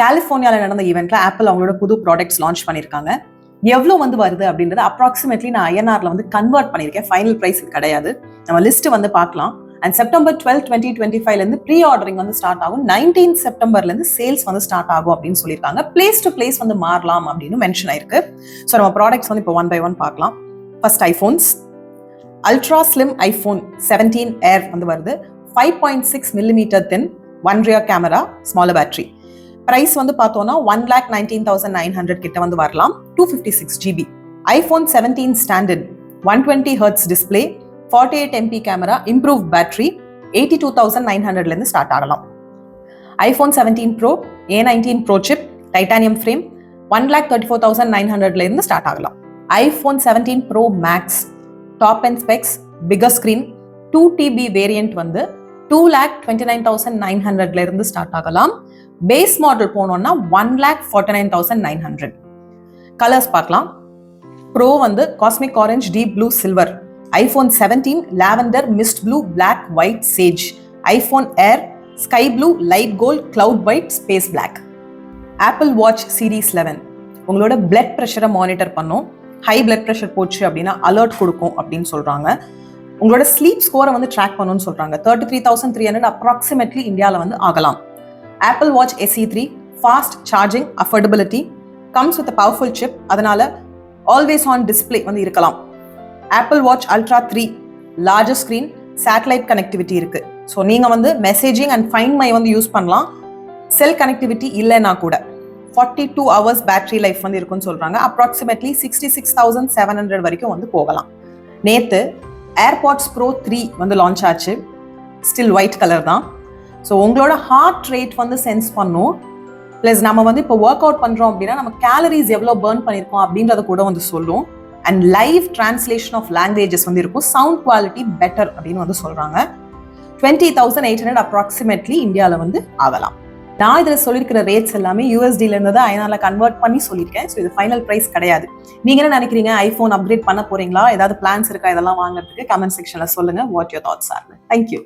கலிஃபோர்னியாவில் நடந்த ஈவெண்ட்ல ஆப்பிள் அவங்களோட புது ப்ராடக்ட்ஸ் லான்ச் பண்ணியிருக்காங்க. எவ்வளோ வந்து வருது அப்படின்றது அப்ராக்சிமேட்லி நான் ஐஎன்ஆர்ல வந்து கன்வெர்ட் பண்ணியிருக்கேன். ஃபைனல் ப்ரைஸ் கிடையாது. நம்ம லிஸ்ட் வந்து பார்க்கலாம். அண்ட் செப்டம்பர் 12, 2025 ப்ரீ ஆர்டரிங் வந்து ஸ்டார்ட் ஆகும். 19 செப்டம்பர்லேருந்து சேல்ஸ் வந்து ஸ்டார்ட் ஆகும் அப்படின்னு சொல்லியிருக்காங்க. பிளேஸ் டு பிளேஸ் வந்து மாறலாம் அப்படின்னு மென்ஷன் ஆயிருக்கு. ஸோ நம்ம ப்ராடக்ட்ஸ் வந்து இப்போ 1 by 1 பார்க்கலாம். First iPhones. Ultra slim iPhone 17 ஏர் வந்து வருது. 5.6 millimeter thin, 1 rear camera, smaller battery. Price வந்து பார்த்தோம்னா 1,19,900 கிட்ட வந்து வரலாம். 256 GB. IPhone 17 standard 120 Hz display, 48 MP camera, improve battery, 82,900 இருந்து ஸ்டார்ட் ஆகலாம். ஐஃபோன் 17 Pro, A19 Pro சிப், டைட்டானியம் ஃப்ரேம், 1,34,900 இருந்து ஸ்டார்ட் ஆகலாம். IPhone 17 Pro Max, top end specs, bigger screen, 2 TB variant வந்து 2,29,900 இருந்து ஸ்டார்ட் ஆகலாம். பேஸ் மாடல் போனோம்னா 1,49,900. கலர்ஸ் பார்க்கலாம். ப்ரோ வந்து cosmic orange, deep blue, silver. IPhone 17 lavender, mist blue, black, white, sage. IPhone Air sky blue, light gold, cloud white, space black. Apple Watch series 11 உங்களோட blood ப்ரெஷரை monitor பண்ணும். High blood pressure போச்சு அப்படின்னா alert கொடுக்கும் அப்படின்னு சொல்றாங்க. உங்களோட sleep ஸ்கோரை வந்து ட்ராக் பண்ணணும்னு சொல்றாங்க. 33,300 அப்ராக்சிமேட்லி இந்தியாவில் வந்து ஆகலாம். Apple Watch SE3, fast charging, affordability, comes with a powerful chip, அதனால always on display வந்து இருக்கலாம். Apple Watch Ultra 3, larger screen, satellite connectivity இருக்கு. ஸோ நீங்க வந்து மெசேஜிங் அண்ட் ஃபைண்ட் மை வந்து யூஸ் பண்ணலாம். செல் கனெக்டிவிட்டி இல்லைன்னா கூட 42 hours பேட்டரி லைஃப் வந்து இருக்குன்னு சொல்றாங்க. அப்ராக்சிமேட்லி 66,700 வரைக்கும் வந்து போகலாம். நேத்து ஏர்பாட்ஸ் ப்ரோ 3 வந்து லான்ச் ஆச்சு. ஸ்டில் ஒயிட் கலர் தான். ஸோ உங்களோட ஹார்ட் ரேட் வந்து சென்ஸ் பண்ணும். ப்ளஸ் நம்ம வந்து இப்போ ஒர்க் அவுட் பண்ணுறோம் அப்படின்னா நம்ம கேலரிஸ் எவ்வளோ பர்ன் பண்ணியிருக்கோம் அப்படின்றத கூட வந்து சொல்லும். And live translation of languages வந்து இருக்கும். சவுண்ட் குவாலிட்டி பெட்டர் அப்படின்னு வந்து சொல்கிறாங்க. 20,800 அப்ராக்சிமேட்லி இந்தியாவில் வந்து ஆகலாம். நான் இதில் சொல்லியிருக்கிற ரேட்ஸ் எல்லாமே யூஎஸ்டில இருந்ததை ஐநால கன்வெர்ட் பண்ணி சொல்லியிருக்கேன். ஸோ இது ஃபைனல் ப்ரைஸ் கிடையாது. நீங்கள் என்ன நினைக்கிறீங்க? ஐஃபோன் அப்கிரேட் பண்ண போறீங்களா? ஏதாவது பிளான்ஸ் இருக்கா இதெல்லாம் வாங்குறதுக்கு? கமெண்ட் செக்ஷனில் சொல்லுங்கள். What your thoughts are. Thank you.